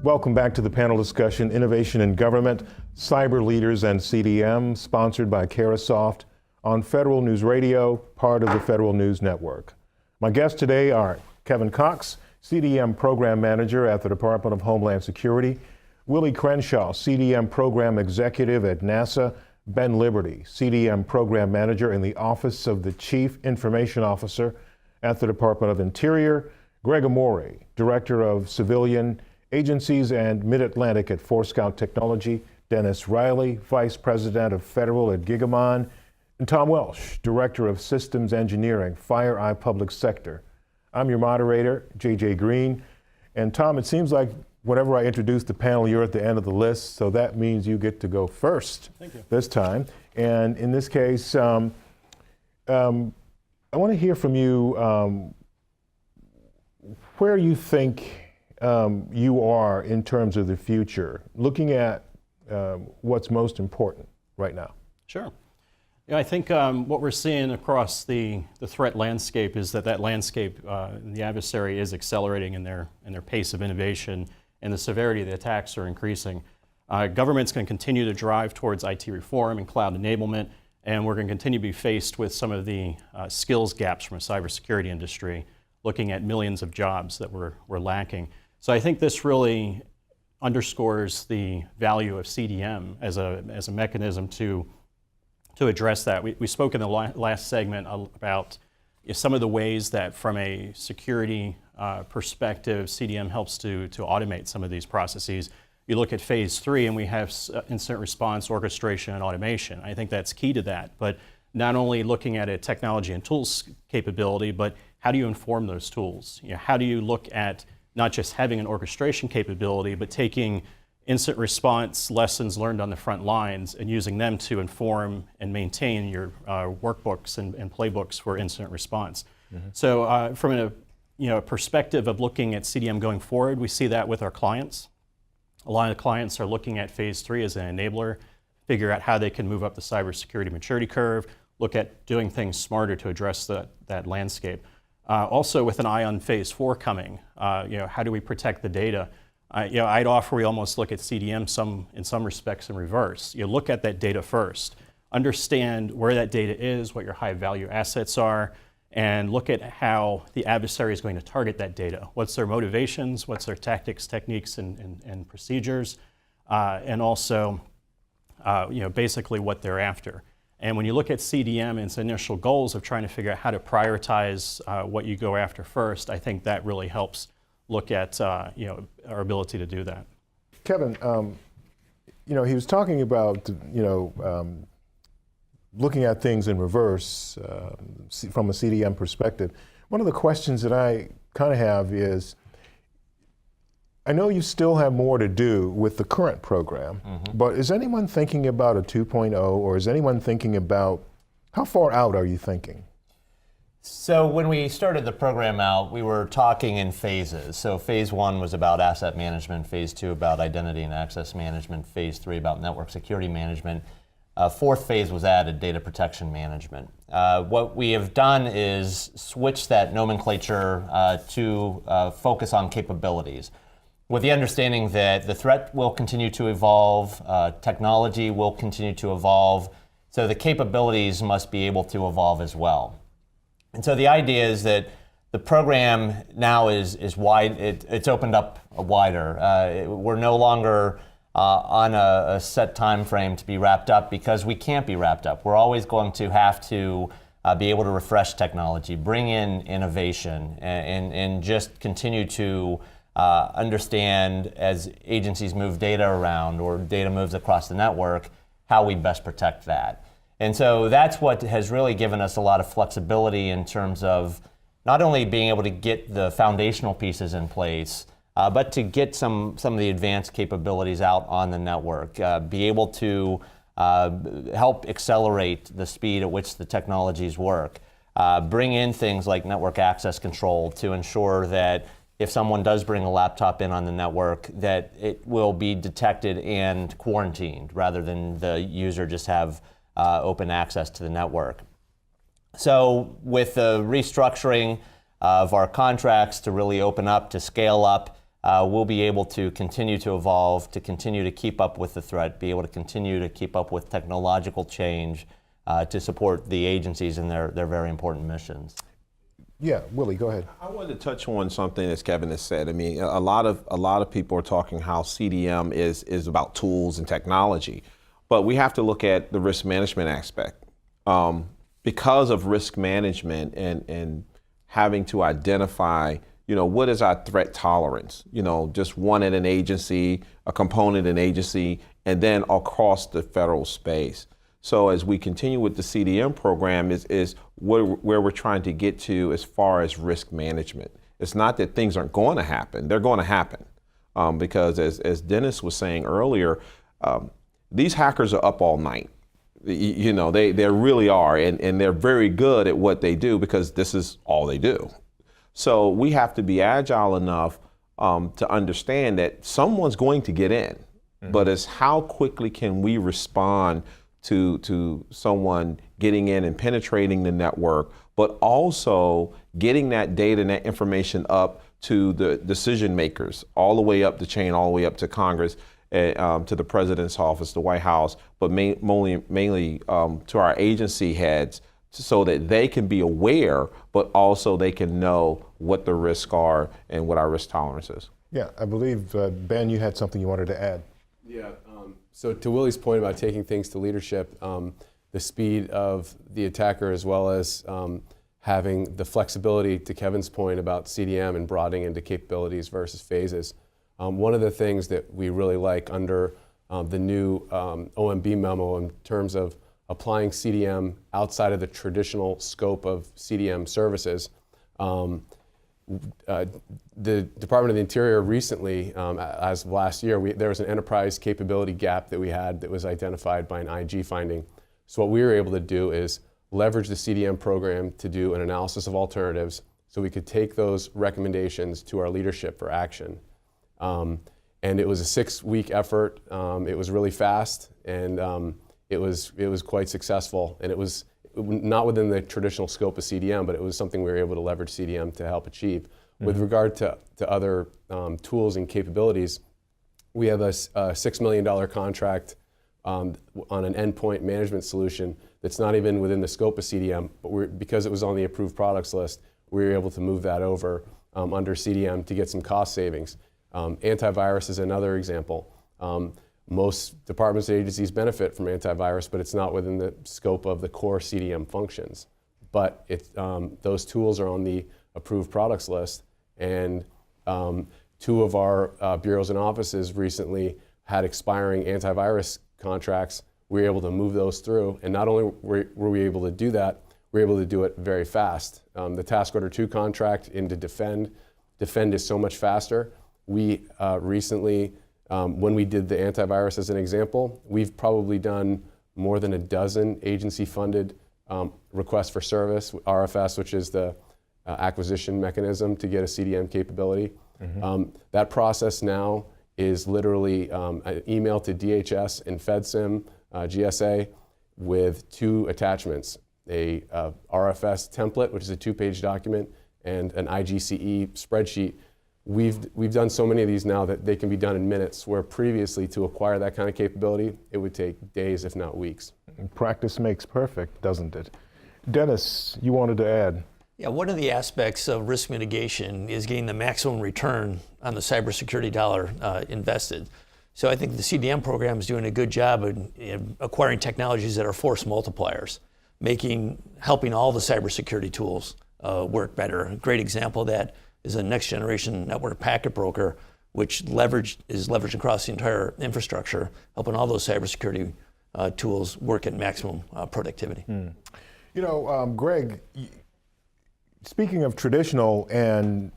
Welcome back to the panel discussion, Innovation in Government, Cyber Leaders and CDM, sponsored by Carasoft on Federal News Radio, part of the Federal News Network. My guests today are Kevin Cox, CDM Program Manager at the Department of Homeland Security, Willie Crenshaw, CDM Program Executive at NASA, Ben Liberty, CDM Program Manager in the Office of the Chief Information Officer at the Department of Interior, Greg Amore, Director of Civilian Agencies and Mid-Atlantic at Forescout Technology, Dennis Riley, Vice President of Federal at Gigamon, and Tom Welsh, Director of Systems Engineering, FireEye Public Sector. I'm your moderator, JJ Green. And Tom, it seems like whenever I introduce the panel, you're at the end of the list, so that means you get to go first. Thank you. This time. And in this case, I want to hear from you where you think you are in terms of the future, looking at what's most important right now. Sure. Yeah, I think what we're seeing across the threat landscape is that landscape, the adversary is accelerating in their pace of innovation, and the severity of the attacks are increasing. Government's going to continue to drive towards IT reform and cloud enablement, and we're going to continue to be faced with some of the skills gaps from a cybersecurity industry, looking at millions of jobs that we're lacking. So I think this really underscores the value of CDM as a mechanism to address that. We spoke in the last segment about some of the ways that from a security perspective, CDM helps to automate some of these processes. You look at phase 3 and we have incident response, orchestration, and automation. I think that's key to that, but not only looking at a technology and tools capability, but how do you inform those tools? How do you look at not just having an orchestration capability, but taking incident response lessons learned on the front lines and using them to inform and maintain your workbooks and playbooks for incident response. Mm-hmm. So from a perspective of looking at CDM going forward, we see that with our clients. A lot of the clients are looking at phase 3 as an enabler, figure out how they can move up the cybersecurity maturity curve, look at doing things smarter to address that landscape. Also with an eye on phase 4 coming, how do we protect the data? I'd offer we almost look at CDM in some respects in reverse. You look at that data first, understand where that data is, what your high value assets are, and look at how the adversary is going to target that data. What's their motivations, what's their tactics, techniques, and procedures, and also basically what they're after. And when you look at CDM and its initial goals of trying to figure out how to prioritize what you go after first, I think that really helps look at our ability to do that. Kevin, he was talking about looking at things in reverse from a CDM perspective. One of the questions that I kind of have is, I know you still have more to do with the current program, mm-hmm. but is anyone thinking about a 2.0, or is anyone thinking about, how far out are you thinking? So when we started the program out, we were talking in phases. So phase 1 was about asset management, phase 2 about identity and access management, phase 3 about network security management. Fourth phase was added, data protection management. What we have done is switch that nomenclature to focus on capabilities, with the understanding that the threat will continue to evolve, technology will continue to evolve, so the capabilities must be able to evolve as well. And so the idea is that the program now is wide, it's opened up wider. We're no longer on a set time frame to be wrapped up, because we can't be wrapped up. We're always going to have to be able to refresh technology, bring in innovation, and just continue to understand, as agencies move data around or data moves across the network, how we best protect that. And so that's what has really given us a lot of flexibility in terms of not only being able to get the foundational pieces in place, but to get some of the advanced capabilities out on the network, be able to help accelerate the speed at which the technologies work, bring in things like network access control to ensure that if someone does bring a laptop in on the network, that it will be detected and quarantined rather than the user just have open access to the network. So with the restructuring of our contracts to really open up, to scale up, we'll be able to continue to evolve, to continue to keep up with the threat, be able to continue to keep up with technological change to support the agencies in their very important missions. Yeah, Willie, go ahead. I wanted to touch on something as Kevin has said. I mean, a lot of people are talking how CDM is about tools and technology, but we have to look at the risk management aspect. Because of risk management and having to identify, what is our threat tolerance? Just one at an agency, a component in agency, and then across the federal space. So as we continue with the CDM program is where we're trying to get to as far as risk management. It's not that things aren't going to happen. They're going to happen. Because as Dennis was saying earlier, these hackers are up all night. They really are, and they're very good at what they do because this is all they do. So we have to be agile enough to understand that someone's going to get in, but it's how quickly can we respond to someone getting in and penetrating the network, but also getting that data and that information up to the decision makers, all the way up the chain, all the way up to Congress, to the President's office, the White House, but mainly to our agency heads, so that they can be aware, but also they can know what the risks are and what our risk tolerance is. Yeah, I believe, Ben, you had something you wanted to add. Yeah, so to Willie's point about taking things to leadership, the speed of the attacker as well as having the flexibility, to Kevin's point about CDM and broadening into capabilities versus phases. One of the things that we really like under the new OMB memo in terms of applying CDM outside of the traditional scope of CDM services, the Department of the Interior recently, as of last year, there was an enterprise capability gap that we had that was identified by an IG finding. So what we were able to do is leverage the CDM program to do an analysis of alternatives so we could take those recommendations to our leadership for action. And it was a 6-week effort. It was really fast, and it was quite successful. And it was not within the traditional scope of CDM, but it was something we were able to leverage CDM to help achieve. With regard to other tools and capabilities, we have a $6 million contract on an endpoint management solution that's not even within the scope of CDM, but because it was on the approved products list, we were able to move that over under CDM to get some cost savings. Antivirus is another example. Most departments and agencies benefit from antivirus, but it's not within the scope of the core CDM functions. But those tools are on the approved products list, and 2 of our bureaus and offices recently had expiring antivirus contracts. We were able to move those through, and not only were we able to do that, we were able to do it very fast. The Task Order 2 contract into Defend is so much faster. We recently, when we did the antivirus as an example, we've probably done more than a dozen agency-funded requests for service, RFS, which is the acquisition mechanism to get a CDM capability. That process now is literally an email to DHS and FedSim, GSA, with 2 attachments, a RFS template, which is a 2-page document, and an IGCE spreadsheet. We've done so many of these now that they can be done in minutes, where previously to acquire that kind of capability, it would take days, if not weeks. Practice makes perfect, doesn't it? Dennis, you wanted to add. Yeah, one of the aspects of risk mitigation is getting the maximum return on the cybersecurity dollar invested. So I think the CDM program is doing a good job in acquiring technologies that are force multipliers, helping all the cybersecurity tools work better. A great example of that is a next generation network packet broker, which is leveraged across the entire infrastructure, helping all those cybersecurity tools work at maximum productivity. Greg, speaking of traditional and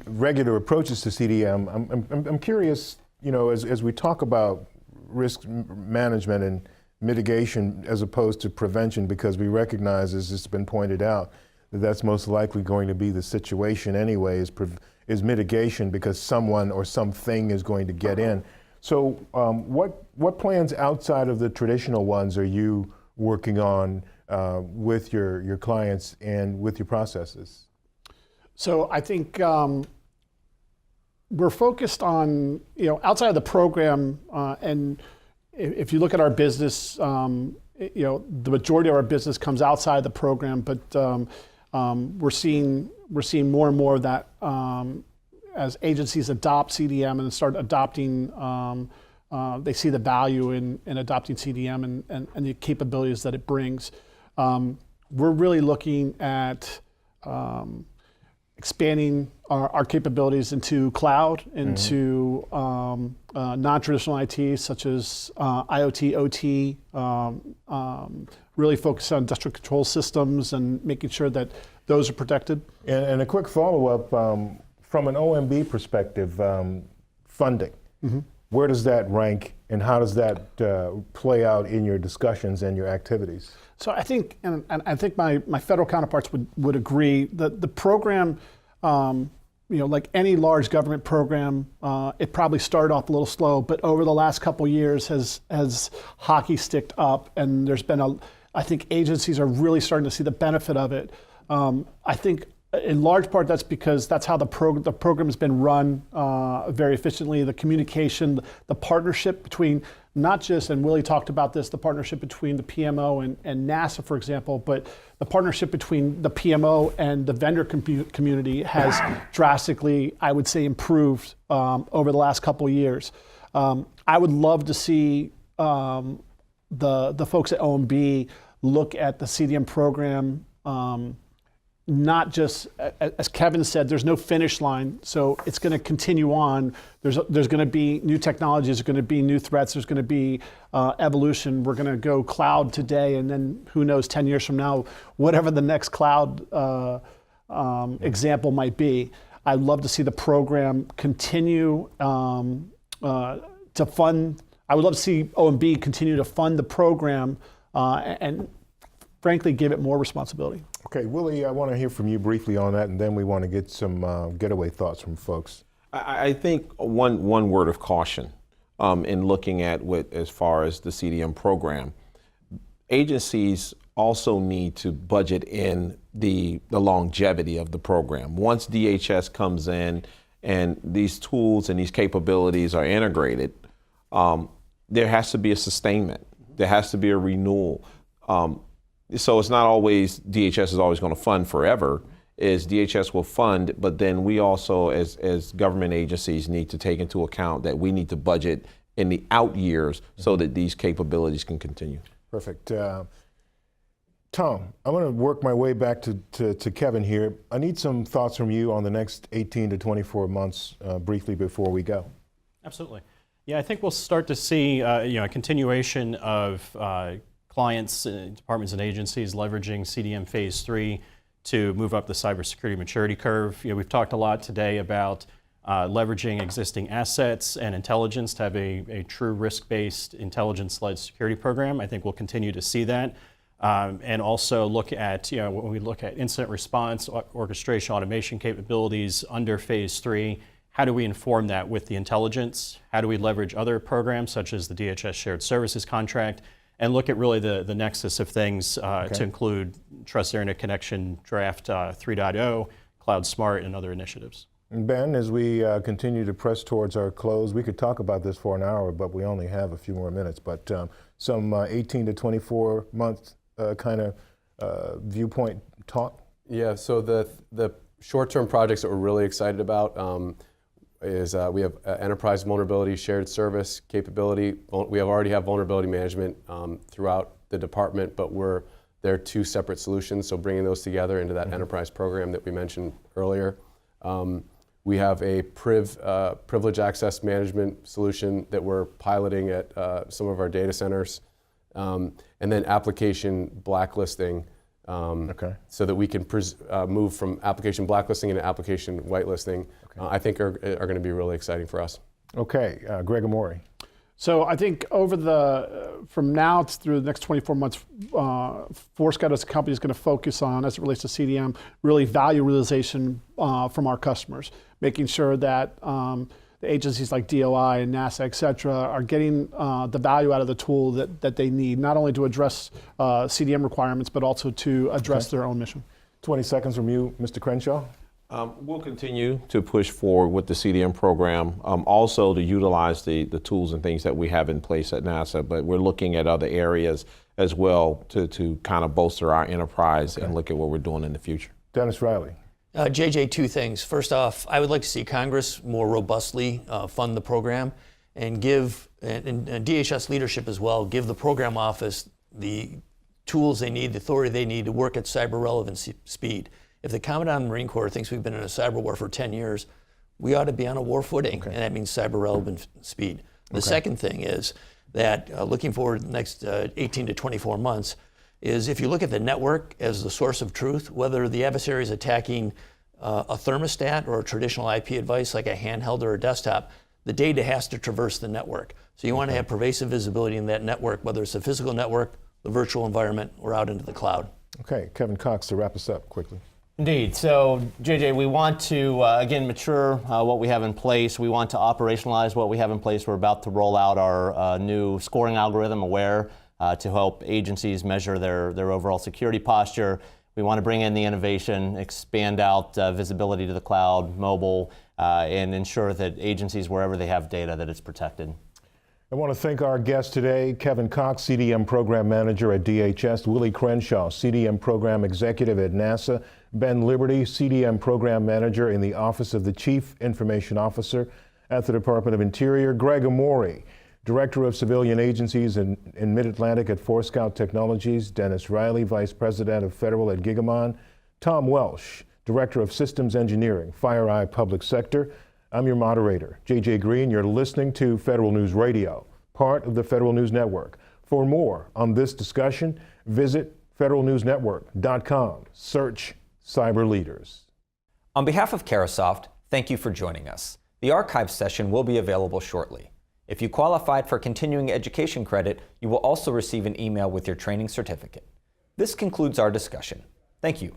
regular approaches to CDM, I'm curious, as we talk about risk management and mitigation as opposed to prevention, because we recognize, as it's been pointed out, that that's most likely going to be the situation anyway, is mitigation, because someone or something is going to get in. So what plans outside of the traditional ones are you working on with your clients and with your processes? So I think we're focused on, outside of the program, and if you look at our business, the majority of our business comes outside the program, but we're seeing more and more of that as agencies adopt CDM and start adopting. They see the value in adopting CDM and the capabilities that it brings. We're really looking at expanding our capabilities into cloud, into non-traditional IT, such as IoT, OT, really focus on industrial control systems and making sure that those are protected. And a quick follow-up, from an OMB perspective, funding. Where does that rank, and how does that play out in your discussions and your activities? So I think, and I think my federal counterparts would agree that the program, like any large government program, it probably started off a little slow, but over the last couple years has hockey sticked up, and there's been I think agencies are really starting to see the benefit of it. I think in large part that's because that's how the program has been run very efficiently. The communication, the partnership between not just, and Willie talked about this, the partnership between the PMO and NASA, for example, but the partnership between the PMO and the vendor community has drastically, I would say, improved over the last couple of years. I would love to see the folks at OMB look at the CDM program, not just, as Kevin said, there's no finish line, so it's going to continue on. There's going to be new technologies, there's going to be new threats, there's going to be evolution. We're going to go cloud today, and then who knows, 10 years from now, whatever the next cloud example might be. I'd love to see the program continue to fund. I would love to see OMB continue to fund the program and frankly give it more responsibility. Okay, Willie, I want to hear from you briefly on that, and then we want to get some getaway thoughts from folks. I think one word of caution in looking at as far as the CDM program, agencies also need to budget in the longevity of the program. Once DHS comes in and these tools and these capabilities are integrated, there has to be a sustainment. There has to be a renewal. So it's not always DHS is always going to fund forever. Is DHS will fund, but then we also, as government agencies, need to take into account that we need to budget in the out years so that these capabilities can continue. Perfect. Tom, I'm going to work my way back to Kevin here. I need some thoughts from you on the next 18 to 24 months briefly before we go. Absolutely. Yeah, I think we'll start to see a continuation of clients, departments, and agencies leveraging CDM Phase 3 to move up the cybersecurity maturity curve. We've talked a lot today about leveraging existing assets and intelligence to have a true risk-based, intelligence-led security program. I think we'll continue to see that. And also look at, when we look at incident response, orchestration, automation capabilities under Phase 3, how do we inform that with the intelligence? How do we leverage other programs such as the DHS Shared Services Contract? And look at really the nexus of things to include Trusted Internet Connection Draft 3.0, Cloud Smart, and other initiatives. Ben, as we continue to press towards our close, we could talk about this for an hour, but we only have a few more minutes. But some 18 to 24 month kind of viewpoint talk? Yeah, so the short-term projects that we're really excited about is we have enterprise vulnerability shared service capability. We already have vulnerability management throughout the department, but they're two separate solutions, so bringing those together into that enterprise program that we mentioned earlier. We have a privilege access management solution that we're piloting at some of our data centers, and then application blacklisting, so that we can move from application blacklisting into application whitelisting. I think are going to be really exciting for us. Okay, Greg Amori. So I think from now through the next 24 months, ForeScout as a company is going to focus on, as it relates to CDM, really value realization from our customers, making sure that the agencies like DOI and NASA, et cetera, are getting the value out of the tool that they need, not only to address CDM requirements, but also to address their own mission. 20 seconds from you, Mr. Crenshaw. We'll continue to push forward with the CDM program, also to utilize the tools and things that we have in place at NASA, but we're looking at other areas as well to kind of bolster our enterprise and look at what we're doing in the future. Dennis Riley. JJ, two things. First off, I would like to see Congress more robustly fund the program and give, and DHS leadership as well, give the program office the tools they need, the authority they need to work at cyber relevant speed. If the Commandant of the Marine Corps thinks we've been in a cyber war for 10 years, we ought to be on a war footing, and that means cyber relevant speed. The second thing is that looking forward the next 18 to 24 months is if you look at the network as the source of truth, whether the adversary is attacking a thermostat or a traditional IP device like a handheld or a desktop, the data has to traverse the network. So you want to have pervasive visibility in that network, whether it's a physical network, the virtual environment, or out into the cloud. Okay, Kevin Cox, to wrap us up quickly. Indeed. So, JJ, we want to, again, mature what we have in place. We want to operationalize what we have in place. We're about to roll out our new scoring algorithm, AWARE, to help agencies measure their overall security posture. We want to bring in the innovation, expand out visibility to the cloud, mobile, and ensure that agencies, wherever they have data, that it's protected. I want to thank our guest today, Kevin Cox, CDM Program Manager at DHS, Willie Crenshaw, CDM Program Executive at NASA, Ben Liberty, CDM Program Manager in the Office of the Chief Information Officer at the Department of Interior, Greg Amori, Director of Civilian Agencies in Mid-Atlantic at Forescout Technologies, Dennis Riley, Vice President of Federal at Gigamon, Tom Welsh, Director of Systems Engineering, FireEye Public Sector. I'm your moderator, JJ Green. You're listening to Federal News Radio, part of the Federal News Network. For more on this discussion, visit federalnewsnetwork.com. Search Cyber Leaders. On behalf of Carasoft, thank you for joining us. The archive session will be available shortly. If you qualified for continuing education credit, you will also receive an email with your training certificate. This concludes our discussion. Thank you.